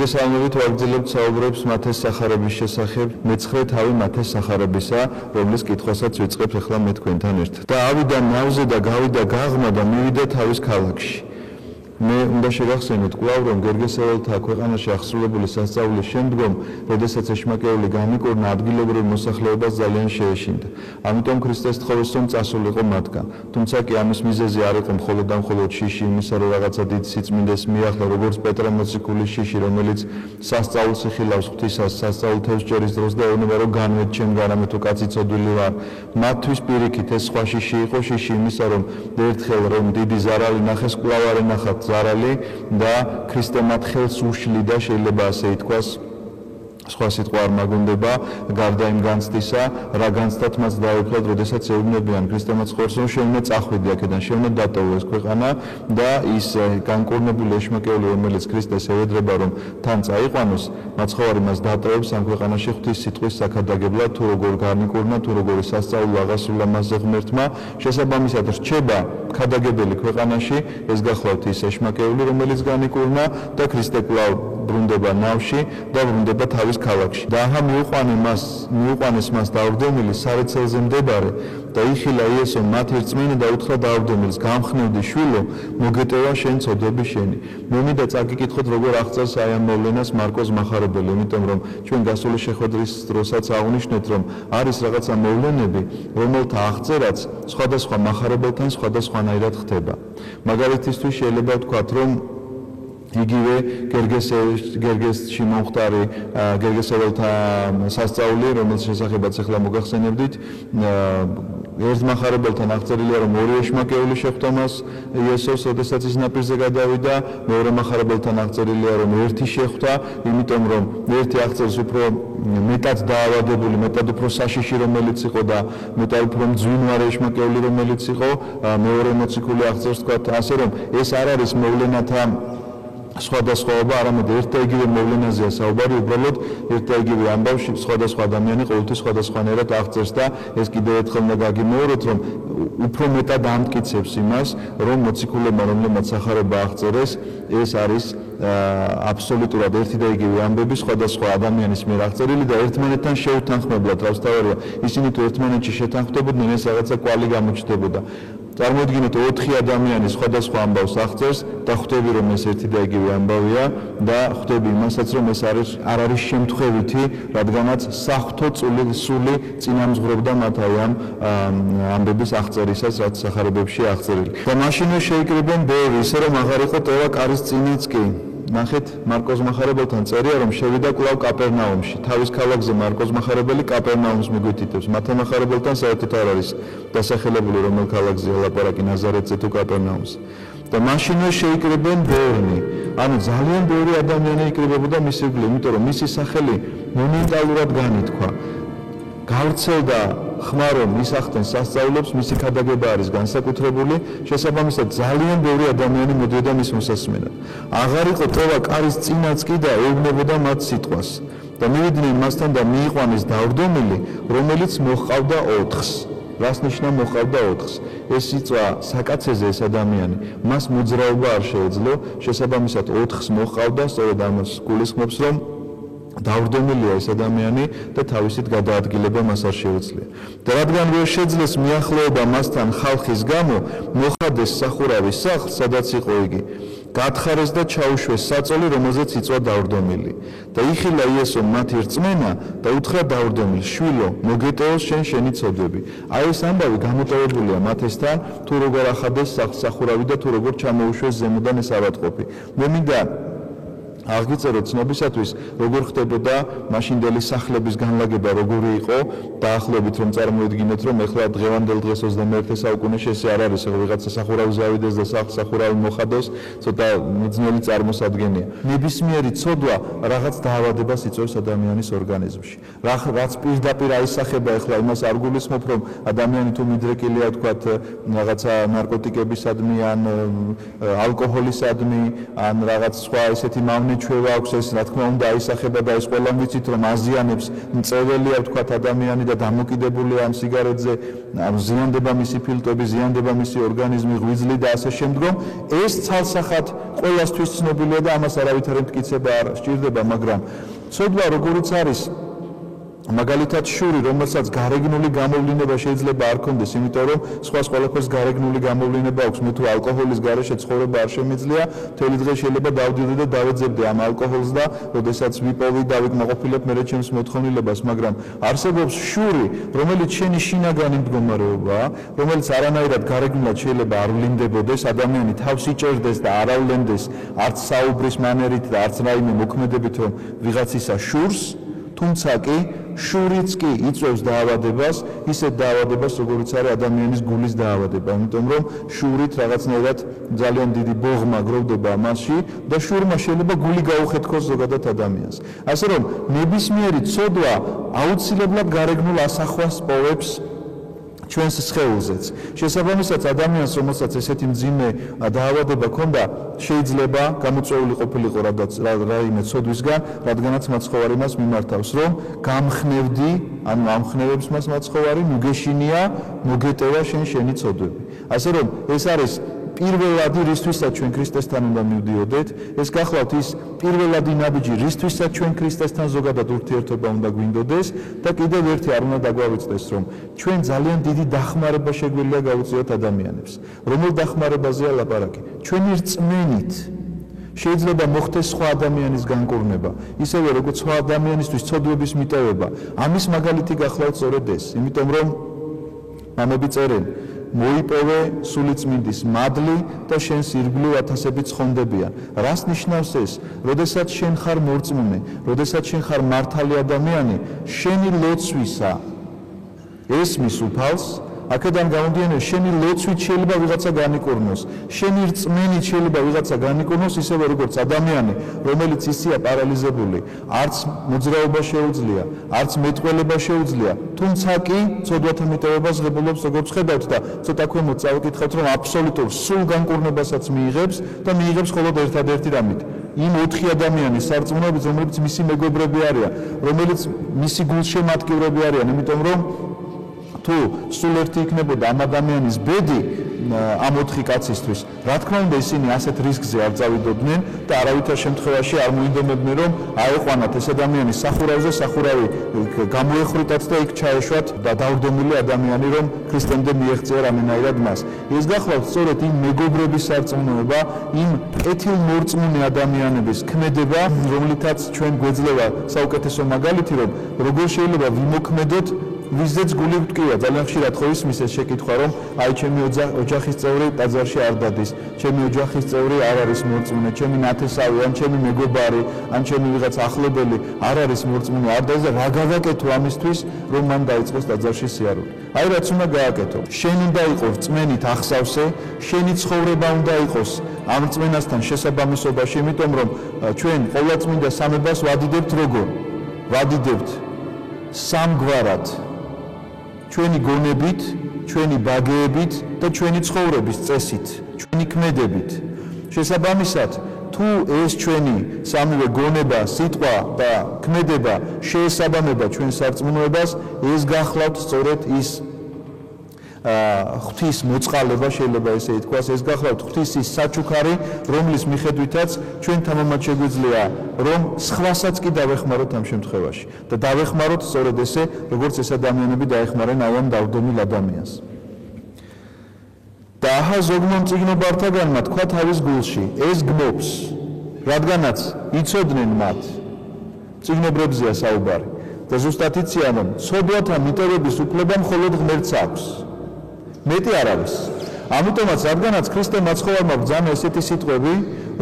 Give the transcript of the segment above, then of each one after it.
მოგესალმებით ვაგრძელებთ საუბრებს მათეს სახარების შესახებ, მეცხრე თავი მათეს სახარებისა, რომლის კითხვასაც ვიწყებთ ახლა მე თქვენთან ერთად. და ავიდა ნავზე და გავიდა გაღმა და მივიდა თავის ქალაქში. მე უნდა შეგახსენოთ კვლავ, რომ გერგესეველთა ქვეყანაში აღსრულებული სასწაულის შემდგომ, როდესაც ეშმაკეული განიკურნა, ადგილობრივ მოსახლეობას ძალიან შეეშინდა. ამიტომ ქრისტეს თხოვეს, რომ წასულიყო მათგან. თუმცა კი ამის მიზეზი არ იყო მხოლოდ და მხოლოდ შიში იმისა, რომ რაღაცა დიდ სიწმინდეს მიახლა, როგორც პეტრე მოციქულის შიში, რომელიც სასწაულს იხილავს ღვთისას, სასწაულ თევზჭერის დროს და ეუბნება, რომ განვედ ჩემგან, რამე თუ კაცი ცოდვილი ვარ. მათთვის პირიქით ეს სხვა შიში იყო, შიში იმისა, რომ ერთხელ რომ დიდი ზარალი ნახეს, კვლავ არ ენახათ ზარალი და ქრისტე მათ ხელს უშლიდა, შეიძლება ასე ითქვას. სხვა სიტყვა არ მაგუნდება, გარდა იმ განცდისა, რა განცდათ მას დაეუფლათ, როდესაც ეუბნებიან ქრისტე მათ ხორს, რომ შეუნდა წახვიდი აქედან, შეუნდა დატოვო ეს ქვეყანა და ის განკურნებული ეშმაკეული, რომელიც ქრისტეს ევედრება, რომ თან წაიყვანოს, მაცხოვარი მას დატოვებს ამ ქვეყანაში ღვთის სიტყვის საქადაგებლად, თუ როგორ განიკურნა, თუ როგორი სასწაულო აღასრულა მასზე ღმერთმა, შესაბამისად რჩება ქადაგებელი ქვეყანაში, ეს გახლავთ ის ეშმაკეული, რომელიც განიკურნა და ქრისტე კვლავ ბრუნდება ნავში და ბრუნდება თავის ქალაქში. და აჰა მიუყვანეს მას დაუდემილი სარეცელზე მდებარე და იხილა იესო მათ ერთმანეთს და უთხრა დაუდემილს, გამხნევდი შვილო, მოგეტევა შენ წოდები შენი. მე მინდა წაგიკითხოთ, როგორ აღწერს აი ამ მოვლენას მარკოზ მახარებელი, იმიტომ რომ ჩვენ გასული შეხვედრის დროსაც აღნიშნეთ, რომ არის რაღაცა მოვლენები, რომელთა აღწერაც სხვადასხვა მახარებელთან სხვადასხვანაირად ხდება. მაგალითისთვის შეიძლება ვთქვათ, რომ იგივე გერგესში მომხდარი გერგესეველთა სასწაული, რომელის შესახებაც ახლა მოგახსენებდით, ერთ მახარებელთან აღწერილია, რომ ორი ეშმაკეული შეხვდა მას იესოს, როდესაც ის ნაპირზე გადავიდა, მეორე მახარებელთან აღწერილია, რომ ერთი შეხვდა, იმიტომ რომ ერთი აღწერს უფრო მეტად დაავადებული, მეტად უფრო საშიში, რომელიც იყო და მეტად უფრო მძვინვარე ეშმაკეული, რომელიც იყო, მეორე მოციქული აღწერს თქვათ ასე, რომ ეს არ არის მოვლენათა სხვადასხვაობა, არამედ ერთ და იგივე მოვლენაზეა საუბარი, უბრალოდ ერთ და იგივე ამბავში სხვადასხვა ადამიანი ყოველთვის სხვადასხვანაირად აღწერს და ეს კიდევ ერთხელ უნდა გაგიმეოროთ, რომ უფრო მეტად ამტკიცებს იმას, რომ მოციქულებმა, რომლებმაც სახარება აღწერეს, ეს არის აბსოლუტურად ერთი და იგივე ამბები სხვადასხვა ადამიანის მიერ აღწერილი და ერთმანეთთან შეუთანხმებლად, თავსთავადია, ისინი თუ ერთმანეთში შეთანხმდებოდნენ, ეს რაღაცა კვალი გამოჩნდებოდა. წარმოიდგინეთ 4 ადამიანი სხვადასხვა ამბავს აღწერს და ხვდები, რომ ეს ერთი და იგივე ამბავია და ხვდები იმასაც, რომ ეს არ არის შემთხვევითი, რადგანაც საღვთო სული წინამძღვრობდა მათ აი ამ ამბების აღწერისას, რაც სახარებებში აღწერილი. და მაშინვე შეიკრიბნენ ბევრი, ისე რომ აღარ იყო ტევა კარის წინაც კი. ნახეთ, მარკოზ მახარებელთან წერია, რომ შევიდა კვლავ კაპერნაუმში. თავის ქალაქზე მარკოზ მახარებელი კაპერნაუმს მიგვითითებს. მათე მახარებელთან საერთოდ არ არის დასახელებული, რომელ ქალაქზე ლაპარაკი, ნაზარეთზე თუ კაპერნაუმზე. და მაშინვე შეიკრიბნენ ბევრი. ანუ ძალიან ბევრი ადამიანი იკრიბებოდა მის ირგვლივ, იმიტომ რომ მისი სახელი მომენტალურად განითქვა. გავრცელდა ხმა, რომ ისახტენ სასწაულებს, მისი ქადაგება არის განსაკუთრებული, შესაბამისად ძალიან ბევრი ადამიანი მოდიოდა მის მოსასმენად. აღარ იყო ტევა კარის წინაც კი და ეუბნებოდა მათ სიტყვას. და მივიდნენ მასთან და მიიყვანეს დავრდომილი, რომელიც მოჰყავდა 4-ს. რას ნიშნა მოჰყავდა 4-ს? ეს სიტყვა საკაცეზე ეს ადამიანი, მას მოძრაობა არ შეეძლო, შესაბამისად 4-ს მოჰყავდა, სწორედ ამას გულისხმობს, რომ დავრდომილია ეს ადამიანი და თავისით გადაადგილება მას არ შეუძლია. და რადგან ვერ შეძლეს მიახლოება მასთან ხალხის გამო, მოხადეს სახურავის სახლს, სადაც იყო იგი. გათხარეს და ჩაუშვეს საწოლი, რომელზეც იწვა დავრდომილი. და იხილა იესო მათი რწმენა და უთხრა დავრდომილს, შვილო, მოგეტეოს შენი ცოდვები. აი ეს ამბავი გამოტოვებულია მათესთან, თუ როგორ ახადეს სახურავი და თუ როგორ ჩამოუშვეს ზემოდან ეს ავადმყოფი. მე მინდა აღგიწეროთ ცნობისათვის, როგორ ხდებოდა მაშინდელი სახლების განლაგება, როგორი იყო, დაახლოებით რომ წარმოიდგინეთ, რომ ეხლა დღევანდელ დღეს 21 საუკუნეში ეს არ არის, ვიღაცა სახურავზე ავიდეს და სახურავი მოხადოს, ცოტა ძნელი წარმოსადგენია. ნებისმიერი ცოდვა რაღაც დაავადებას იწვევს ადამიანის ორგანიზმში. რაც პირდაპირ აისახება, ეხლა იმას არ გულისხმობ, რომ ადამიანი თუ მიდრეკილია, ვთქვათ, რაღაცა ნარკოტიკებისადმი ან ალკოჰოლისადმი, ან რაღაც სხვა ესეთი მავნე გამოანეჩვევა აქვს ეს, რა თქმა უნდა, აისახება და ეს ყველამ ვიცით, რომ აზიანებს მწეველია ვთქვათ ადამიანი და დამოკიდებულია ამ სიგარეტზე, ზიანდება მისი ფილტვები, ზიანდება მისი ორგანიზმი, ღვიძლი და ასე შემდგომ. ეს ცალსახად ყველასთვის ცნობილია და ამას არავითარი მტკიცება არ სჭირდება, მაგრამ ცოდვა როგორიც არის მაგალითად შური, რომელსაც გარეგნული გამოვლინება შეიძლება არ კონდეს, იმიტომ რომ სხვა ყველაფერს გარეგნული გამოვლინება აქვს, მე თუ ალკოჰოლის გარეშე ცხოვრება არ შემიძლია, მთელი დღე შეიძლება დავდივდე და დავეძებდე ამ ალკოჰოლს და როდესაც ვიპოვი და ვიკმაყოფილებ მე ჩემს მოთხოვნილებას, მაგრამ არსებობს შური, რომელიც შენი შინაგანი მდგომარეობაა, რომელიც არანაირად გარეგნულად შეიძლება არ ვლინდებოდეს, ადამიანი თავს იჭერდეს და არ ავლენდეს არც საუბრის მანერით და არც რაიმე მოქმედებით, რომ ვიღაც ისა შურს, თუმცა კი შურიც კი იწვევს დაავადებას, ისეთ დაავადებას, როგორიც არის ადამიანის გულის დაავადება, იმიტომ რომ შურით რაღაცნაირად ძალიან დიდი ბოღმა გროვდება მასში და შურმა შეიძლება გული გაუხეთქოს ზოგადად ადამიანს. ასე რომ ნებისმიერი ცოდვა აუცილებლად გარეგნულ ასახვას პოვებს ჩვენს სხეულზეც. შესაბამისად, ადამიანს, რომელსაც ესეთი მძიმე დაავადება ჰქონდა, შეიძლება გამოწვეული ყოფილიყო რაიმე ცოდვისგან, რადგანაც მაცხოვარი მას მიმართავს, რომ გამხნევდი, ანუ ამხნევებს მას მაცხოვარი, ნუგეშინია, მოგეტევა შენი ცოდვები. ასე რომ, ეს არის პირველადი, რისთვისაც ჩვენ ქრისტესთან უნდა მივდიოდეთ, ეს გახლავთ ის პირველადი ნაბიჯი, რისთვისაც ჩვენ ქრისტესთან ზოგადად ურთიერთობა უნდა გვინდოდეს და კიდევ ერთი არ უნდა დაგვავიწყდეს, რომ ჩვენ ძალიან დიდი დახმარება შეგვიძლია გავუწიოთ ადამიანებს. რომელ დახმარებაზეა ლაპარაკი? ჩვენი რწმენით შეიძლება მოხდეს სხვა ადამიანის განკურნება, ისევე როგორც სხვა ადამიანისთვის ცოდვების მიტევება. ამის მაგალითი გახლავთ სწორედ ეს, იმიტომ რომ მამები წერენ მოიპოვე სულიწმინდის მადლი და შენს ირგვლივ ათასები ცხონდებიან. რას ნიშნავს ეს? როდესაც შენ ხარ მორწმუნე, როდესაც შენ ხარ მართალი ადამიანი, შენი ლოცვისა ესმის უფალს, აქედან გამომდინარე, შენი ლოცვით შეიძლება ვიღაცა განიკურნოს, შენი რწმენით შეიძლება ვიღაცა განიკურნოს, ისევე როგორც ადამიანი, რომელიც ისეა პარალიზებული, არც მოძრაობა შეუძლია, არც მეტყველება შეუძლია, თუმცა კი ცოდვათა მიტევებას ღებულობს, როგორც ხედავთ და ცოტა ქვემოთ წავიკითხავთ, რომ აბსოლუტურ სულ განკურნებასაც მიიღებს და მიიღებს მხოლოდ ერთადერთი რამით. იმ 4 ადამიანის სარწმუნოებით, რომლებიც მისი მეგობრები არიან, რომელიც მისი გულშემატკივრები არიან, იმიტომ რომ თუ სულ ერთი იქნებოდა ამ ადამიანის ბედი ამ 4 კაცისთვის, რა თქმა უნდა ისინი ასეთ რისკზე არ წავიდოდნენ და არავითარ შემთხვევაში არ მოინდომებდნენ, რომ აეყვანათ ეს ადამიანი სახურავზე, სახურავი გამოეხრიტათ და იქ ჩაეშვათ და დავრდომილი ადამიანი, რომ ქრისტემდე მიეღწია რამენაირად მას. ეს გახლავთ სწორედ იმ მეგობრების სარწმუნოება, იმ კეთილმორწმუნე ადამიანების ქმედება, რომლითაც ჩვენ გვეძლევა საუკეთესო მაგალითი, რომ როგორ შეიძლება ვიმოქმედოთ ვიზეც გული ვტკია, ძალიან ხშირად ხო ისმის ეს შეკითხვა, რომ აი ჩემი ოჯახის წევრი ტაძარში არ დადის, ჩემი ოჯახის წევრი არ არის მორწმუნე, ჩემი ნათესავი, ან ჩემი მეგობარი, ან ჩემი ვიღაც ახლობელი არ არის მორწმუნე, არ დადის და რა გავაკეთო ამისთვის, რომ მან დაიწყოს ტაძარში სიარული. აი რაც უნდა გააკეთო. შენ უნდა იყოს რწმენით ახსავსე, შენი ცხოვრება უნდა იყოს ამ რწმენასთან შესაბამისობაში, იმიტომ რომ ჩვენ ყოვლადწმინდა სამებას ვადიდებთ როგორ? ვადიდებთ სამგვარად. ჩვენი გონებით, ჩვენი ბაგეებით და ჩვენი ცხოვრების წესით, ჩვენი ქმედებით. შესაბამისად, თუ ეს ჩვენი სამივე გონება, სიტყვა და ქმედება შეესაბამება ჩვენ სარწმუნოებას, ეს გახლავთ სწორედ ის ღვთის მოწყალება, შეიძლება ესე ითქვას, ეს გახლავთ ღვთის ის საჩუქარი, რომლის მიხედვითაც ჩვენ თამამად შეგვიძლია, რომ სხვასაც კი დავეხმაროთ ამ შემთხვევაში და დავეხმაროთ სწორედ ესე, როგორც ეს ადამიანები დაეხმარენ ამ დავრდომილ ადამიანს. და აჰა ზოგმა მწიგნობართაგანმა თქვა თავის გულში, ეს გმობს, რადგანაც იცოდნენ მათ, მწიგნობრებზეა საუბარი და ზუსტად იციან, რომ ცოდვათა მიტევების უფლება მხოლოდ ღმერთს აქვს. მეტი არ არის. ამიტომაც, რადგანაც ქრისტე მაცხოვარმა ბრძანა ესეთი სიტყვები,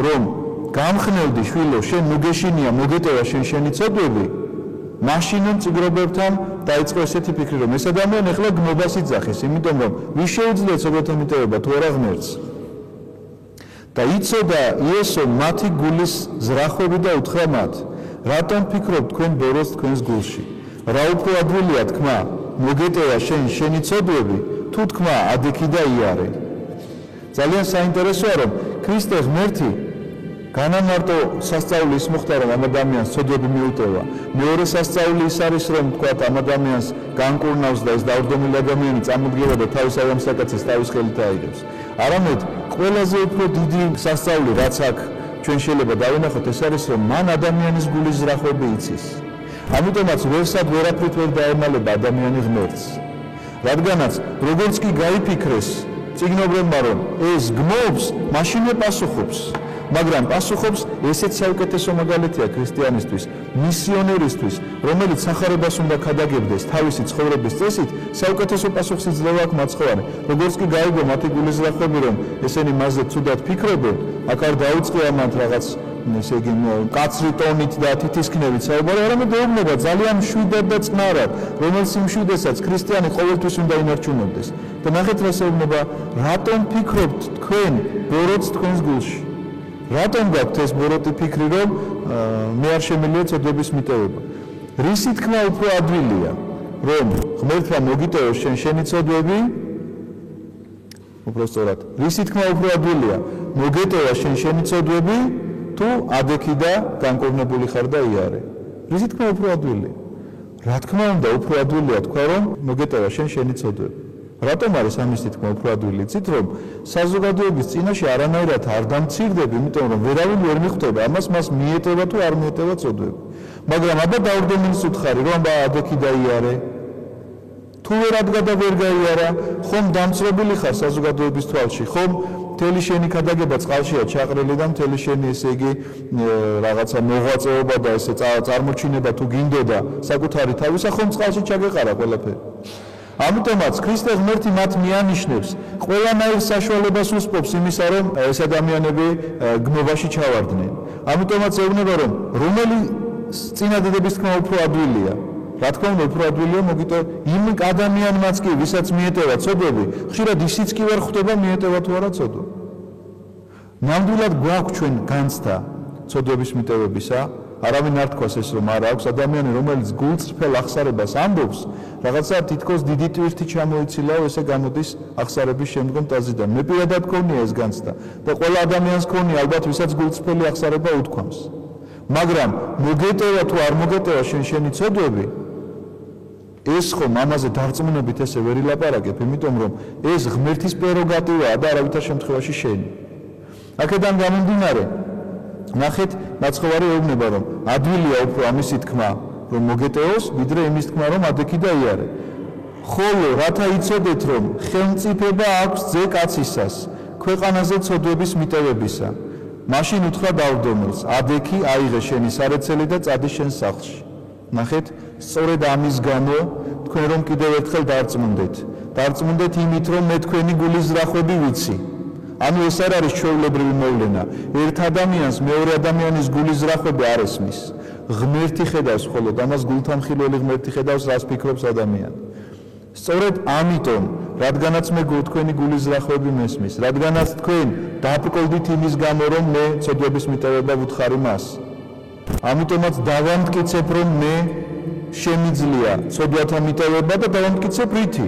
რომ გამხნევდი შვილო, შენ მოგეშინია, მოგეტევა შენი ცოდვები, მაშინ მწიგნობრებთან დაიწყო ესეთი ფიქრი, რომ ეს ადამიანი ახლა გმობას იძახის, იმიტომ რომ ვის შეუძლია ცოდვათა მიტევება თუ არა ღმერთს. და იცოდა იესო მათი გულის ზრახვები და უთხრა მათ, რატომ ფიქრობთ თქვენ ბოროს თქვენს გულში? რა უფრო ადვილია თქმა, მოგეტევა შენი ცოდვები, თუ თქმა ადიქი და იარე. ძალიან საინტერესოა, რომ ქრისტე ღმერთი განამარტო სასწაული ის მოხდა, რომ ამ ადამიანს ცოდვები მიუტევა. მეორე სასწაული ის არის, რომ თქვა ამ ადამიანს განკურნავს და ეს დავრდომილი ადამიანი წამოდგება და თავის ამსაკაცეს თავის ხელით აიღებს. არამედ ყველაზე უფრო დიდი სასწაული, რაც აქ ჩვენ შეიძლება დავინახოთ, ეს არის, რომ მან ადამიანის გულის ზრახვები იცის. ამიტომაც ვერსად ვერაფრით ვერ დაემალება ადამიანი ღმერთს. რადგანაც როგორც კი გაიფიქრეს წიგნობრებმა, რომ ეს გმობს, მაშინვე პასუხობს. მაგრამ პასუხობს ესეც საუკეთესო მაგალითია ქრისტიანისთვის, მისიონერისთვის, რომელიც სახარებას უნდა ქადაგებდეს თავისი ცხოვრების წესით, საუკეთესო პასუხს იძლევა აქ მაცხოვარი. როგორც კი გაიგო მათი გულის ზრახვები, რომ ესენი მასზე ცუდად ფიქრობენ, აქ არ დაუწყია მათ რაღაც ესე იგი კაცრი ტონით და თითისქნევით საუბარი, არამედ ეუბნება ძალიან მშვიდად და წყნარად, რომელიც იმ მშვიდესაც ქრისტიანი ყოველთვის უნდა ინარჩუნებდეს. და ნახეთ რა ეუბნება, რატომ ფიქრობთ თქვენ ბოროტს თქვენს გულში? რატომ გაქვთ ეს ბოროტი ფიქრი, რომ მე არ შემიძლია ცოდვების მიტევება? რისი თქმა უფრო ადვილია, რომ ღმერთმა მოგიტევოს შენი ცოდვები? უბრალოდ რისი თქმა უფრო ადვილია, მოგეტევა შენი ცოდვები, თუ ადექი და განკურნებული ხარ და იარე? რისი თქმა უფრო ადვილია? რა თქმა უნდა, უფრო ადვილია თქვა, რომ მოგეტევა შენი ცოდვები. რატომ არის ამის თქმა უფრო ადვილი? იცით, რომ საზოგადოების წინაშე არანაირად არ დამცირდები, იმიტომ რომ ვერავინ ვერ მიხვდება ამას, მას მიეტევა თუ არ მიეტევა ცოდვები. მაგრამ აბა დავრდომილის უთხარი, რომ ადექი დაიარე, თუ ვერ ადგა და ვერ გაიარა, ხომ დამწრობილი ხარ საზოგადოების თვალში, ხომ მთელი შენი ქადაგება წყალშია ჩაყრილი და მთელი შენი ესე იგი რაღაცა მოღვაწეობა და ესე წარმოჩინება თუ გინდოდა საკუთარი თავისა, ხომ წყალში ჩაგეყარა ყველაფერი. ამიტომაც ქრისტე ღმერთი მათ მიანიშნებს, ყველანაირ საშუალებას უსპობს იმისა, რომ ეს ადამიანები გმობაში ჩავარდნენ. ამიტომაც ეუბნება, რომ რომელი წინადადების თქმა უფრო ადვილია? რა თქმა უნდა, უფრო ადვილია მოგიტევა იმ ადამიანმაც კი, ვისაც მიეტევა ცოდვები, ხშირად ისიც კი ვერ ხვდება მიეტევა თუ არა ცოდვა. ნამდვილად გვაქვს ჩვენ განცდა ცოდვების მიტევებისა, არავინ არ თქვას ეს, რომ არ აქვს ადამიანი, რომელიც გულწრფელ ახსარებას ამბობს, რაღაცა თითქოს დიდი ტვირთი ჩამოიცილაო, ესე გამოდის ახსარების შემდგომ ტაზიდან. მე პირადად გქონია ეს განცდა და ყველა ადამიანს გქონია, ალბათ, ვისაც გულწრფელი ახსარება უთქვამს. მაგრამ მოგეტევა თუ არ მოგეტევა შენი ცოდვები, ეს ხომ ამაზე დარწმუნებით ესე ვერ ილაპარაკებ, იმიტომ რომ ეს ღმერთის პრეროგატივაა და არავითარ შემთხვევაში შენი. აქედან გამომდინარე, ნახეთ, მაცხოვარი ეუბნება, რომ ადვილია უფრო ამისი თქმა, რომ მოგეტეოს, ვიდრე იმის თქმა, რომ ადექი და იარე. ხოლო რათა იცოდეთ, რომ ხელმწიფება აქვს ძე კაცისას, ქვეყანაზე ცოდვების მიტევებისა. მაშინ უთხრა დავრდომილს, ადექი აიღე შენი სარეცელი და წადი შენ სახლში. ნახეთ, სწორედ ამის გამო თქვენ რომ კიდევ ერთხელ დარწმუნდეთ. დარწმუნდეთ იმით, რომ მე თქვენი გულის ზრახვები ვიცი. ანუ ეს არ არის ჩვეულებრივი მოვლენა. ერთ ადამიანს მეორე ადამიანის გულის ზრახვები არ ესმის. ღმერთი ხედავს მხოლოდ ამას, გულთამხილველი ღმერთი ხედავს, რას ფიქრობს ადამიანი. სწორედ ამიტომ, რადგანაც მე თქვენი გულის ზრახვები მესმის, რადგანაც თქვენ დაბრკოლდით იმის გამო, რომ მე ცოდვების მიტევება ვუთხარი მას. ამიტომაც დავამტკიცებ, რომ მე შემიძლია ცოდვათა მიტევება და დავამტკიცებ რითი.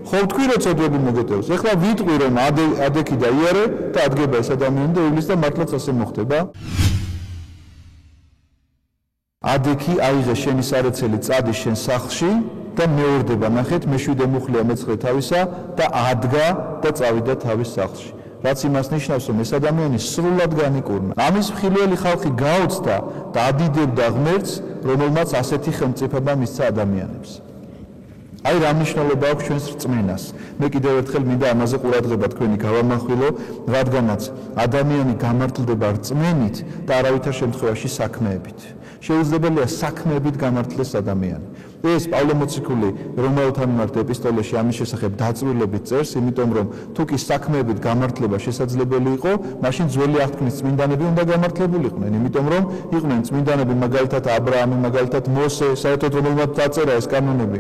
ხო თქვი რომ ცოდვები მოგეტევს. ეხლა ვიტყვი რომ ადექი და იარე და ადგება ეს ადამიანი და ივლის და მართლაც ასე მოხდება. ადექი აიღე შენი სარეცელი, წადი შენ სახლში და მეორდება, ნახეთ, მეშვიდე მუხლია მეცხრე თავისა და ადგა და წავიდა თავის სახლში. რაც იმას ნიშნავს, რომ ეს ადამიანი სრულად განიკურნა. ამის მხილველი ხალხი გაოცდა და ადიდებდა ღმერთს, რომელმაც ასეთი ხელმწიფება მისცა ადამიანებს. აი რა მნიშვნელობა აქვს ჩვენს რწმენას. მე კიდევ ერთხელ მინდა ამაზე ყურადღება თქვენი გავამახვილო, რადგანაც ადამიანი გამართლდება რწმენით და არავითარ შემთხვევაში საქმეებით. შეუძლებელია საქმეებით გამართლდეს ადამიანი. ეს პავლე მოციქული რომაელთა მიმართ ეპისტოლეში ამის შესახებ დაწვრილებით წერს, იმიტომ რომ თუ კი საქმეებით გამართლება შესაძლებელი იყო, მაშინ ძველი აღთქმის წმინდანები უნდა გამართლებულიყვნენ, იმიტომ რომ იყვნენ წმინდანები, მაგალითად აბრაამი, მაგალითად მოსე, საერთოდ რომელმაც დაწერა ეს კანონები,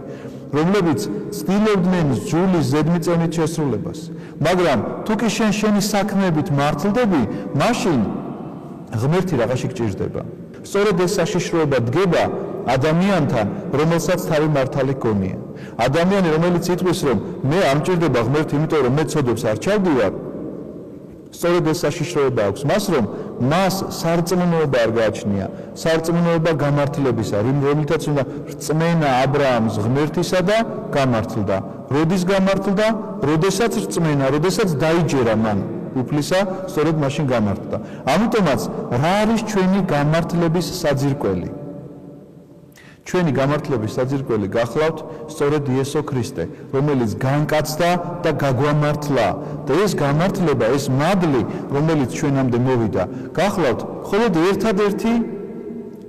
რომლებიც ცდილობდნენ ჯულის ზედმიწევნით შესრულებას. მაგრამ თუ კი შენი საქმეებით მართლდები, მაშინ ღმერთი რაღაცი გჭირდება. სწორედ ეს საშიშროება დგება ადამიანთან, რომელსაც თავი მართალი ჰქონია. ადამიანი, რომელიც იტყვის, რომ მე არ მჭირდება ღმერთი, იმიტომ რომ მე ცოდვებს არ ჩავდივარ, სწორედ ეს საშიშროება აქვს მას, რომ მას სარწმუნოება არ გააჩნია, სარწმუნოება გამართლებისა, რომელთაც უნდა რწმენა აბრაამს ღმერთისა და გამართლდა. როდის გამართლდა? როდესაც რწმენა, როდესაც დაიჯერა მან უფლისა, სწორედ მაშინ გამართლდა. ამიტომაც რა არის ჩვენი გამართლების საძირკველი? ჩვენი გამართლების საძირკველი გახლავთ სწორედ იესო ქრისტე, რომელიც განკაცდა და გაგვამართლა. და ეს გამართლება, ეს მადლი, რომელიც ჩვენამდე მოვიდა, გახლავთ მხოლოდ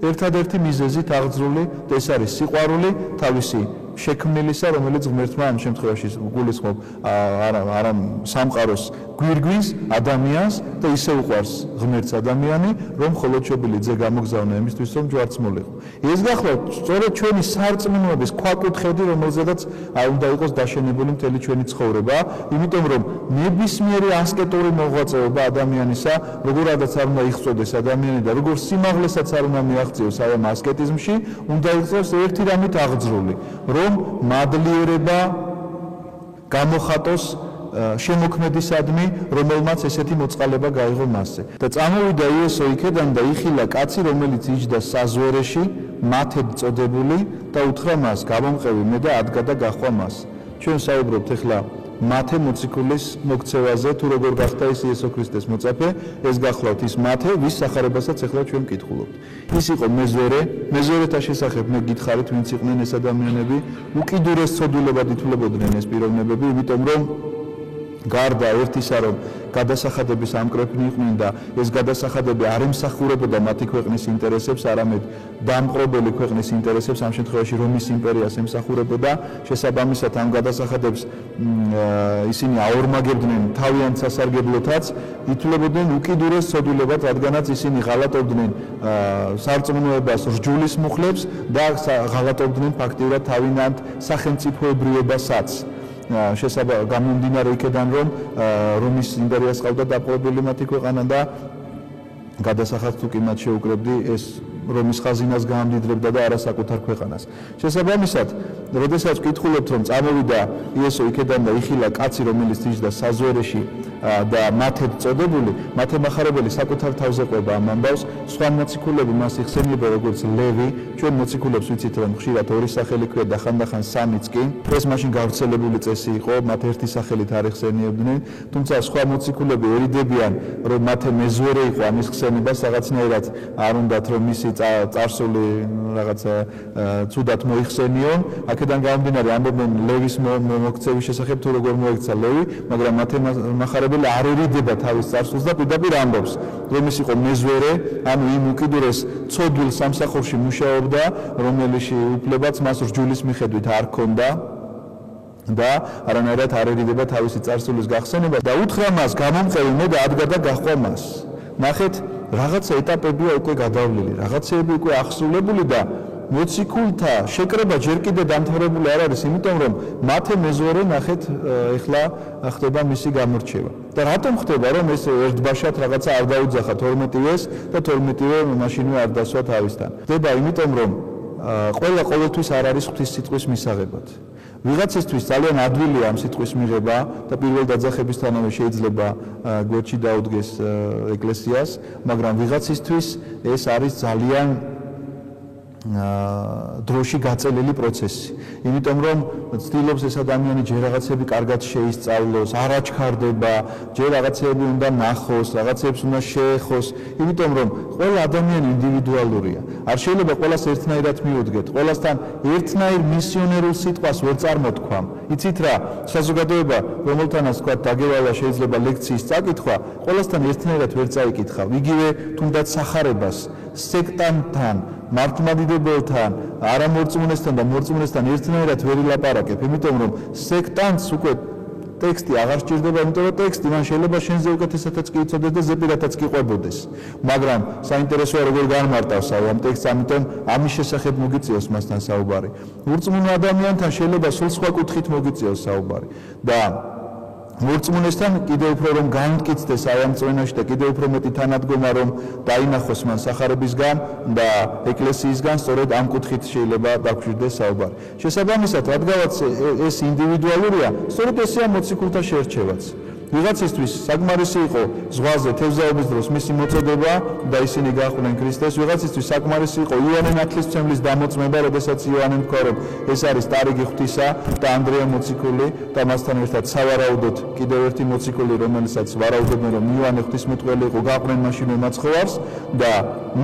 ერთადერთი მიზეზით აღძრული, და ეს არის სიყვარული თავისი შექმნილისა, რომელიც ღმერთმა ამ შემთხვევაში გულისხმობ არა სამყაროს გვირგვინს, ადამიანს და ისე უყვარს ღმერთს ადამიანი, რომ მხოლოდ შობილი ძე გამოგზავნა იმისთვის, რომ ჯვარცმულიყო. ეს გახლავთ სწორედ ჩვენი სარწმუნოების ქვაკუთხედი, რომელზედაც უნდა იყოს დაშენებული მთელი ჩვენი ცხოვრება, იმიტომ რომ ნებისმიერი ასკეტური მოღვაწეობა ადამიანისა, როგორადაც არ უნდა იხწოდეს ადამიანი და როგორ სიმაღლესაც არ უნდა მიაღწიოს ამ ასკეტიზმში, უნდა იყოს ერთი რამით აღძრული, რომ მადლიერება გამოხატოს შემოქმედისადმი, რომელმაც ესეთი მოწყალება გაიღო მასზე. და წამოვიდა იესო იქედან და იხილა კაცი, რომელიც იჯდა საზვერეში, მათედ წოდებული და უთხრა მას, გამომყევი მე და ადგა და გაჰყვა მას. ჩვენ საუბრობთ ახლა მათე მოციქულის მოქცევაზე, თუ როგორ გახდა ის იესო ქრისტეს მოწაფე, ეს გახლავთ ის მათე, ვის სახარებასაც ახლა ჩვენ ვკითხულობთ. ის იყო მეზვერეთა შესახებ მე გითხარით, ვინც იყვნენ ეს ადამიანები, უკიდურეს ცოდვილებად ითვლებოდნენ ეს პიროვნებები, იმიტომ რომ გარდა ერთისა, რომ გადასახადების ამკრეფნი იყვნენ და ეს გადასახადები არ ემსახურებოდა მათი ქვეყნის ინტერესებს, არამედ დამპყრობელი ქვეყნის ინტერესებს, ამ შემთხვევაში რომის იმპერიას ემსახურებოდა. შესაბამისად ამ გადასახადებს ისინი აორმაგებდნენ თავიანთ სასარგებლოთაც, ითვლებოდნენ უკიდურეს ცოდვილებად, რადგანაც ისინი ღალატობდნენ სარწმუნოებას რჯულის მუხლებს და ღალატობდნენ ფაქტიურად თავიანთ სახელმწიფოებრიობასაც. გამომდინარე იქედან, რომ რომის იმპერიას ყავდა დაპყრობილი მათი ქვეყანა და გადასახადს თუ კი მათ შეუკრებდი, ეს რომის ხაზინას გაამდიდრებდა და არა საკუთარ ქვეყანას. შესაბამისად, როდესაც ვკითხულობთ, რომ წამოვიდა იესო იქედან და იხილა კაცი, რომელიც იჯდა საზვერეში და მათედ წოდებული, მათე მახარებელი საკუთარ თავზე ყვება ამ ამბავს, სხვა მოციქულები მას იხსენიებენ როგორც ლევი, ჩვენ მოციქულებს ვიცით, რომ ხშირად ორი სახელი ქვია და ხანდახან სამიც კი. ეს მაშინ გავრცელებული წესი იყო, მათ ერთი სახელით არ იხსენიებდნენ, თუმცა სხვა მოციქულები ერიდებიან, რომ მათე მეზვერე იყო ამის ხსენებას, რაღაცნაირად არ უნდათ რომ მისი წარსული რაღაცა ცუდად მოიხსენიონ. აქედან გამომდინარე ამბობენ ლევის მოქცევის შესახებ, თუ როგორ მოექცა ლევი, მაგრამ მათე მახარებელი არ ერიდება თავის წარსულს და პირდაპირ ამბობს, რომ ის იყო მეზვერე, ანუ იმ უკიდურეს ცოდვილ სამსახურში მუშაობდა, რომელიც უფლებაც მას რჯულის მიხედვით არ ჰქონდა და არანაირად არ ერიდება თავისი წარსულის გახსენება და უთხრა მას, გამომყევი მე და ადგა და გაჰყვა მას. ნახეთ, რაღაცა ეტაპებია უკვე გადავლილი, რაღაცეები უკვე აღსრულებული და მოციქულთა შეკრება ჯერ კიდევ დამთავრებული არ არის, იმიტომ რომ მათე მეზვერე ნახეთ ეხლა ხდება მისი გამორჩევა. და რატომ ხდება, რომ ეს ერთბაშად რაღაცა არ დაუძახა 12-ვეს და 12-ვე მაშინვე არ დასვა თავისთან. ხდება იმიტომ რომ ყოველთვის არ არის ღვთის სიტყვის მისაღებად. ვიღაცისთვის ძალიან ადვილია ამ სიტყვის მიღება და პირველ დაძახებისთანავე შეიძლება გვერდში დაუდგეს ეკლესიას, მაგრამ ვიღაცისთვის ეს არის ძალიან დროში გაწელილი პროცესი. იმიტომ რომ ცდილობს ეს ადამიანი ჯერ რაღაცები კარგად შეისწავლოს, არ აჩქარდება, ჯერ რაღაცები უნდა ნახოს, რაღაცებს უნდა შეეხოს, იმიტომ რომ ყველა ადამიანი ინდივიდუალურია. არ შეიძლება ყველას ერთნაირად მიუდგეთ, ყველასთან ერთნაირ მისიონერულ სიტყვას ვერ წარმოთქვამ. იცით რა, საზოგადოება, რომელთანაც თქვა დაგევალა შეიძლება ლექციის წაკითხვა, ყველასთან ერთნაირად ვერ წაიკითხავ. იგივე თუნდაც სახარებას, სექტანტთან, მართლმადიდებელთან, არამორწმუნესთან და მორწმუნესთან ერთნაირად ვერ ილაპარაკებ, იმიტომ რომ სექტანტს უკვე ტექსტი აღარ სჭირდება, იმიტომ რომ ტექსტი მან შეიძლება შენზე უკეთესათაც კი იცოდეს და ზეპირათაც კი ყვებოდეს. მაგრამ საინტერესოა როგორ განმარტავს ამ ტექსტს, ამიტომ ამის შესახებ მოგიწიოს მასთან საუბარი. ურწმუნო ადამიანთან შეიძლება სულ სხვა კუთხით მოგიწიოს საუბარი და მორწმუნესთან კიდევ უფრო რომ განმტკიცდეს აი ამ წვენაში და კიდევ უფრო მეტი თანადგომა რომ დაინახოს მან სახარებისგან და ეკლესიისგან, სწორედ ამ კუთხით შეიძლება დაგვიჟდეს საუბარი. შესაბამისად, რადგანაც ეს ინდივიდუალურია, სწორედ ესეა მოციქულთა შერჩევაც. ვიღაცისთვის საკმარისი იყო ზღვაზე თევზაობის დროს მისი მოწოდება და ისინი გაყვნენ ქრისტეს. ვიღაცისთვის საკმარისი იყო იოანე ნათლისმცემლის დამოწმება, როდესაც იოანემ თქვა, რომ ეს არის ტარიგი ღვთისა და ანდრია მოციქული და მასთან ერთად სავარაუდოდ კიდევ ერთი მოციქული, რომელსაც ვარაუდობენ, რომ იოანე ღვთისმეტყველი იყო, გაყვნენ მაშინვე მაცხოვარს და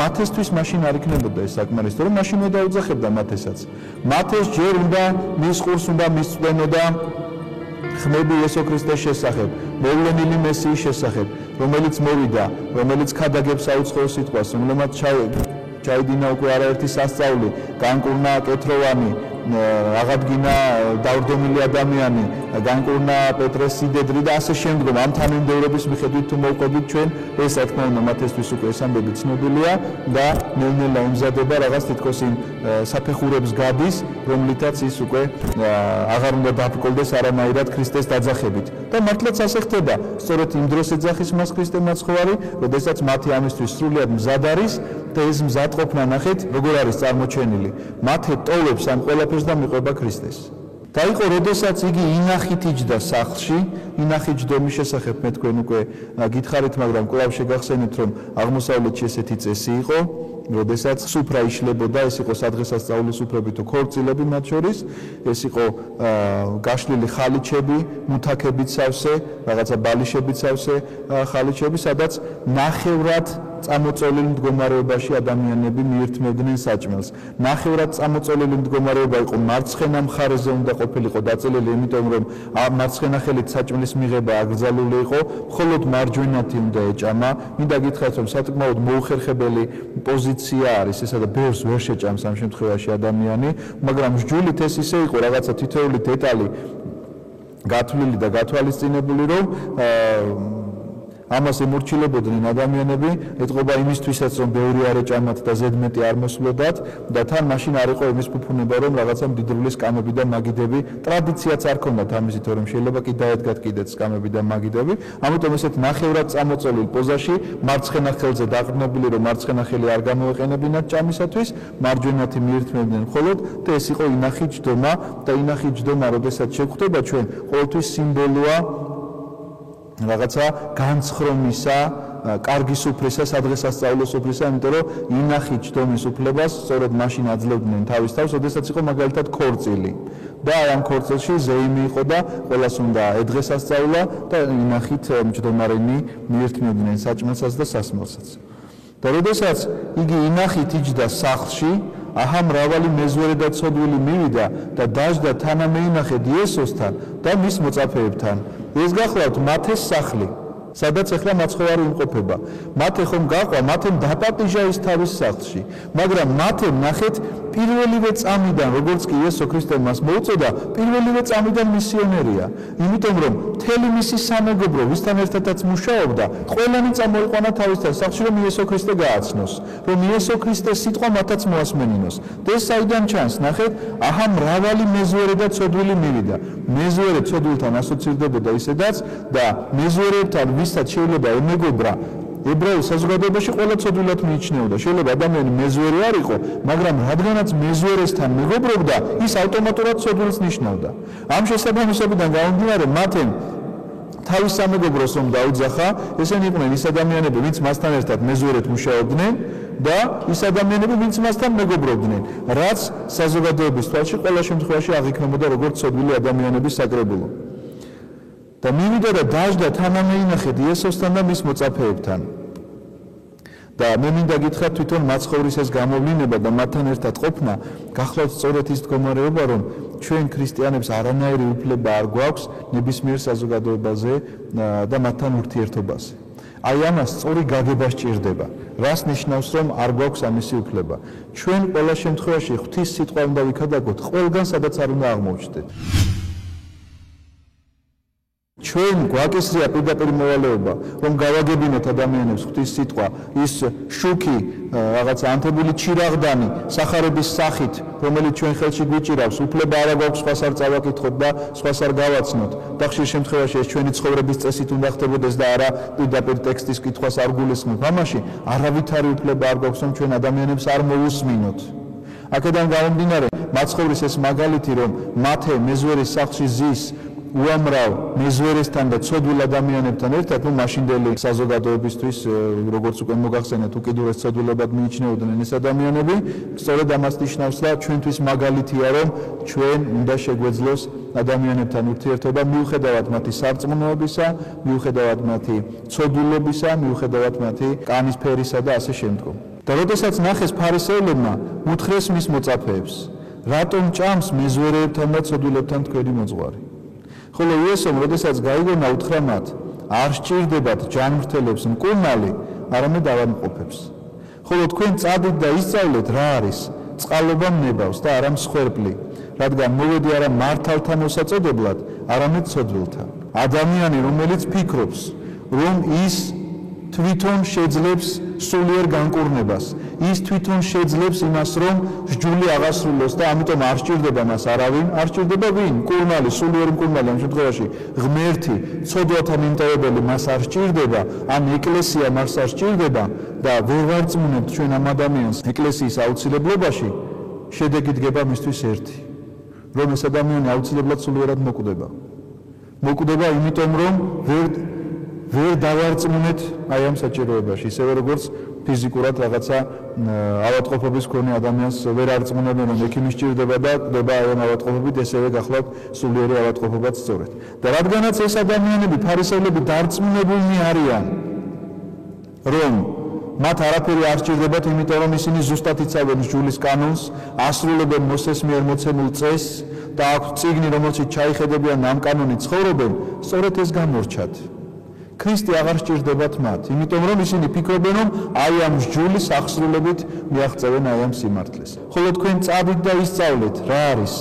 მათესთვის მაშინ არ იქნებოდა ეს საკმარისი, რომ მაშინვე დაუძახებდა მათესაც. მათეს ჯერ უნდა მის ყურს უნდა მისწვენოდა ხმები იესო ქრისტეს შესახებ, მოვლენილი მესიის შესახებ, რომელიც მოვიდა, რომელიც ქადაგებს საუცხოო სიტყვას, რომელმაც ჩაიდინა უკვე არაერთი სასწაული, განკურნა კეთროვანი, აღადგინა დავრდომილი ადამიანი, განკურნა პეტრეს სიდედრი და ასე შემდგომ. ამ თანმიმდევრობის მიხედვით თუ მოვყვებით ჩვენ, ეს რა თქმა უნდა მათესთვის უკვე ეს ამბები ცნობილია და ნელ-ნელა იმზადება რაღაც თითქოს იმ საფეხურებს გადის, რომლითაც ის უკვე აღარ უნდა დაბრკოლდეს არანაირად ქრისტეს დაძახებით. და მართლაც ასე ხდება. სწორედ იმ დროს ეძახის მას ქრისტე მაცხოვარი, როდესაც მათი ამისთვის სრულიად მზად არის და ეს მზადყოფნა ნახეთ, როგორ არის წარმოჩენილი. მათე ტოვებს ამ ყველაფერს და მიყვება ქრისტეს. და იყო, როდესაც იგი ინახით იჯდა სახლში, ინახით ჯდომის შესახებ მე თქვენ უკვე გითხარით, მაგრამ კვლავ შეგახსენით, რომ აღმოსავლეთში ესეთი წესი იყო, როდესაც სუფრა იშლებოდა, ეს იყო სადღესასწაულის სუფრები თუ ქორწილები მათ შორის, ეს იყო გაშლილი ხალიჩები, მუთაქებით სავსე, რაღაცა ბალიშებით სავსე ხალიჩები, სადაც ნახევრად წამოწოლილი მდგომარეობაში ადამიანები მიირთმევდნენ საჭმელს. ნახევრად წამოწოლილი მდგომარეობა იყო მარცხენა მხარეზე უნდა ყოფილიყო დაწელილი, იმიტომ რომ მარცხენა ხელით საჭმლის მიღება აკრძალული იყო, მხოლოდ მარჯვენათი უნდა ეჭამა. მინდა გითხრათ, რომ საკმაოდ მოუხერხებელი პოზიცია არის ესა და ბევრს ვერ შეჭამს ამ შემთხვევაში ადამიანი, მაგრამ მსჯულით ეს ისე იყო რაღაცა თითოეული დეტალი გათვლილი და გათვალისწინებული, რომ ამას ემორჩილებოდნენ ადამიანები, ეთყობა იმისთვისაც, რომ ბევრი არ ეჭამათ და ზედმეტი არ მოსვლოდათ და თან მაშინ არ იყო იმის ფუფუნება, რომ რაღაცა მდიდრული სკამები და მაგიდები, ტრადიციაც არ ქონდათ ამისით, რომ შეიძლება კი დაედგათ კიდეც სკამები და მაგიდები, ამიტომ ესეთ ნახევრად წამოწოლილ პოზაში, მარცხენა ხელზე დაყრდნობილი, რომ მარცხენა ხელი არ გამოეყენებინათ ჭამისათვის, მარჯვენათი მიირთმევდნენ მხოლოდ და ეს იყო ინახით ჯდომა და ინახით ჯდომა, როდესაც შეგხვდება ჩვენ, ყოველთვის სიმბოლოა რაღაცა განცხრომისა, კარგი სუფრისა, სადღესასწაულო სუფრისა, იმიტომ რომ ინახით ჯდომის უფლებას სწორედ მაშინ აძლევდნენ თავის თავს, როდესაც იყო მაგალითად ქორწილი. და აი ამ ქორწილში ზეიმი იყო და ყველას უნდა ედღესასწაულა და ინახით მჯდომარენი მიირთმევდნენ საჭმელსაც და სასმელსაც. და როდესაც იგი ინახით იჯდა სახლში, აჰა მრავალი მეზვერე და ცოდვილი მივიდა და დაждდა თანამეინახეთ იესოსთან და მის მოწაფეებთან. ეს გახლავთ მათეს სახლი, სადაც ახლა მაცხოვარი იმყოფება. მათე ხომ გაყვა, მათემ დაპატიჟა ის თავის სახლში, მაგრამ მათემ ნახეთ პირველივე წამიდან, როგორც კი იესო ქრისტე მას მოუწოდა, პირველივე წამიდან მისიონერია. იმიტომ რომ მთელი მისი სამეგობრო, ვისთან ერთადაც მუშაობდა, ყველანი წამოიყვანა თავის სახლში, რომ იესო ქრისტე გააცნოს, რომ იესო ქრისტეს სიტყვა მათაც მოასმენინოს. და ეს საიდან ჩანს, ნახეთ, აჰა მრავალი მეზვერე და ცოდვილი მივიდა. მეზვერე ცოდვილთან ასოცირდებოდა ისედაც და მეზვერებთან ვისაც შეიძლება ემეგობრა ებრაულ საზოგადოებაში ყველა ცოდვილად მიიჩნეოდა. შეიძლება ადამიანი მეზვერე არ იყო, მაგრამ რადგანაც მეზვერესთან მეგობრობდა, ის ავტომატურად ცოდვილს ნიშნავდა. ამ შესაბამისობიდან გამომდინარე, მათემ თავის სამეგობროს რომ დაუძახა, ესენი იყვნენ ის ადამიანები, ვინც მასთან ერთად მეზვერედ მუშაობდნენ და ის ადამიანები, ვინც მასთან მეგობრობდნენ, რაც საზოგადოების თვალში ყველა შემთხვევაში აღიქმებოდა როგორც ცოდვილი ადამიანების საკრებულო. და მივიდა და დაждდა თანამეინახეთ იესოსთან და მის მოწაფეებთან. და მე მინდა გითხრათ თვითონ მაცხოვრის ეს გამოვლინება და მათთან ერთად ყოფნა გახლავთ სწორედ ის მდგომარეობა, რომ ჩვენ ქრისტიანებს არანაირი უფლება არ გვაქვს ნებისმიერ საზოგადოებაზე და მათთან ურთიერთობაზე. აი ამას სწორი გაგება სჭირდება. რას ნიშნავს, რომ არ გვაქვს ამისი უფლება? ჩვენ ყველა შემთხვევაში ღვთის სიტყვა უნდა ვიქადაგოთ ყველგან, სადაც არ უნდა აღმოჩნდეთ. ჩვენ გვაკისრია პირდაპირ მოვალეობა, რომ გავაგებინოთ ადამიანებს ღვთის სიტყვა, ის შუქი, რაღაცა ანთებული ჩირაღდანი, სახარების სახით, რომელიც ჩვენ ხელში გვიჭირავს, უფლება არა გვაქვს სხვას არ წავაკითხოთ და სხვას არ გავაცნოთ. და ხშირ შემთხვევაში ეს ჩვენი ცხოვრების წესით უნდა ხდებოდეს და არა პირდაპირ ტექსტის კითხვას არ გულისხმობ. ამაში არავითარი უფლება არ გვაქვს, რომ ჩვენ ადამიანებს არ მოусმინოთ. აქედან გამომდინარე, მაცხოვრის ეს მაგალითი, რომ მათე მეზვერის სახლში ზის უამრავ მეზვერესთან და ცოდვილ ადამიანებთან ერთად, მაშინდელი საზოგადოებისთვის, როგორც უკვე მოგახსენეთ, უკიდურეს ცოდვილებად მიიჩნეოდნენ ეს ადამიანები, სწორედ ამას ნიშნავს და ჩვენთვის მაგალითია, რომ ჩვენ უნდა შეგვეძლოს ადამიანებთან ურთიერთობა, მიუხედავად მათი სარწმუნოებისა, მიუხედავად მათი ცოდვილობისა, მიუხედავად მათი კანის ფერისა და ასე შემდგომ. და როდესაც ნახეს ფარისეულებმა, უთხრეს მის მოწაფეებს, რატომ ჭამს მეზვერეებთან და ცოდვილებთან თქვენი მოძღვარი? ხოლო იესომ, როდესაც გაიგონა, უთხრა მათ, არ სჭირდებათ ჯანმრთელებს მკურნალი, არამედ ავადმყოფებს. ხოლო თქვენ წადით და ისწავლეთ რა არის წყალობა ნებავს და არა მსხვერპლი, რადგან მოვედი არა მართალთა მოსაწოდებლად, არამედ ცოდვილთა. ადამიანი, რომელიც ფიქრობს, რომ ის თვითონ შეძლებს სულიერ განკურნებას, ის თვითონ შეძლებს იმას, რომ სჯული აღასრულოს და ამიტომ არ სჭირდება მას არავინ, არ სჭირდება ვინ? მკურნალი, სულიერი მკურნალი, ამ შემთხვევაში ღმერთი, ცოდვათა მიმტევებელი მას არ სჭირდება, ან ეკლესია მას არ სჭირდება და ვერ ვარწმუნებთ ჩვენ ამ ადამიანს ეკლესიის აუცილებლობაში, შედეგი დგება მისთვის ერთი, რომ ეს ადამიანი აუცილებლად სულიერად მოკვდება. მოკვდება იმიტომ, რომ ვერ დავარწმუნეთ აი ამ საჭიროებაში, ისევე როგორც ფიზიკურად რაღაცა ავადმყოფობის მქონე ადამიანს ვერ არწმუნებენ, რომ ექიმი სჭირდება და კვდება აი ამ ავადმყოფობით, ესევე გახლავთ სულიერი ავადმყოფობაც სწორედ. და რადგანაც ეს ადამიანები, ფარისევლები დარწმუნებულნი არიან, რომ მათ არაფერი არ სჭირდებათ, იმიტომ რომ ისინი ზუსტად იცავენ სჯულის კანონს, ასრულებენ მოსეს მიერ მოცემულ წესს და აქვთ წიგნი, რომელშიც ჩაიხედებიან ამ კანონით ცხოვრობენ, სწორედ ეს გამორჩათ. ქრისტე აღარ სჭირდებათ მათ, იმიტომ რომ ისინი ფიქრობენ, რომ აი ამ სჯულის აღსრულებით მიაღწევენ აი ამ სიმართლეს. ხოლო თქვენ წადით და ისწავლეთ რა არის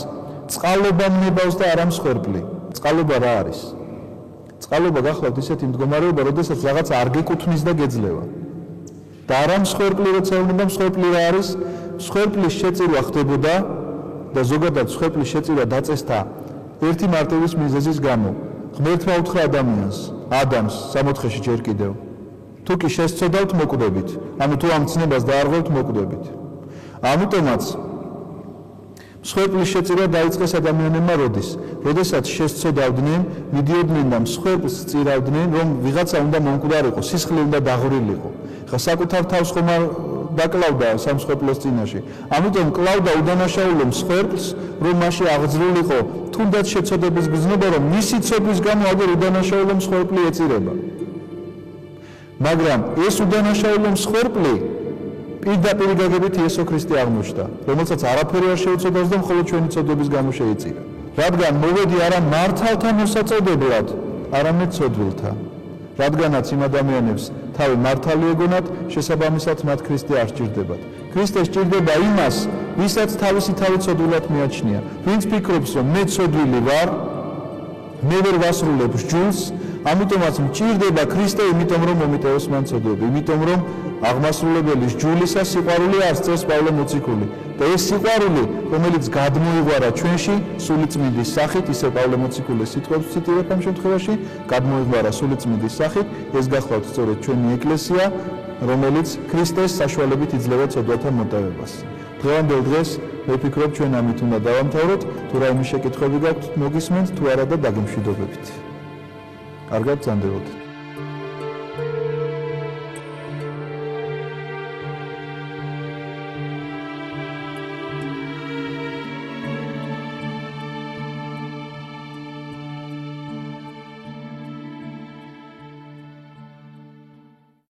წყალობა ნებავს და არა მსხვერპლი. წყალობა რა არის? წყალობა გახლავთ ისეთი მდგომარეობა, როდესაც რაღაც არ გეკუთვნის და გეძლევა. და არა მსხვერპლი, როცა უნდა მსხვერპლი რა არის? მსხვერპლის შეწირვა ხდებოდა და ზოგადად მსხვერპლის შეწირვა დაწესდა ერთი მარტივი მიზეზის გამო. ღმერთმა უთხრა ადამიანს, ადამს, სამოთხეში ჯერ კიდევ, თუ კი შესწოდავთ მოკვდებით, ანუ თუ ამ ცნებას დაარღვევთ მოკვდებით. ამიტომაც მსხვერპლის შეწირვა დაიწყეს ადამიანებმა როდის? როდესაც შესწოდავდნენ, მიდიოდნენ და მსხვერპლს წირავდნენ, რომ ვიღაცა უნდა მომკვდარიყო, სისხლი უნდა დაღვრილიყო. ხა საკუთარ თავს ხომ არ დაკლავდა სამსხვერპლოს წინაშე. ამიტომ კლავდა უდანაშაულო მსხვერპლს, რომ მასში აღძრულიყო თუნდაც შეწოდების გზნობა, რომ მისი ცოდვის გამო აგერ უდანაშაულო მსხვერპლი ეწირება. მაგრამ ეს უდანაშაულო მსხვერპლი პირდაპირ გაგებით იესო ქრისტე აღმოჩნდა, რომელსაც არაფერი არ შეუწოდავს და მხოლოდ ჩვენი ცოდვების გამო შეიწირა. რადგან მოვედი არა მართალთა მოსაწოდებლად, არამედ ცოდვილთა. რადგანაც იმ ადამიანებს თავი მართალი ეგონათ, შესაბამისად მათ ქრისტე არ სჭირდებათ. ქრისტე სჭირდება იმას, ვისაც თავისი თავი ცოდვილად მიაჩნია. ვინც ფიქრობს, რომ მე ცოდვილი ვარ, მე ვერ ვასრულებ სჯულს, ამიტომაც მჭირდება ქრისტე, იმიტომ რომ მომიტევოს მან ცოდვები, იმიტომ რომ აღმასრულებელი სჯულისა სიყვარული არ წევს პავლე მოციქული. და ეს სიყვარული, რომელიც გადმოიღვარა ჩვენში სულიწმინდის სახით, ისე პავლე მოციქულის სიტყვებს ვციტირებ ამ შემთხვევაში, გადმოიღვარა სულიწმინდის სახით, ეს გახლავთ სწორედ ჩვენი ეკლესია, რომელიც ქრისტეს საშუალებით იძლევა ცოდვათა მოტევებას. დღევანდელ დღეს მე ვფიქრობ, ჩვენ ამით უნდა დავამთავროთ, თუ რაიმე შეკითხვები გაქვთ, მოგისმენთ, თუ არა და დაგემშვიდობებით. კარგად, ბრძანდებოდეთ.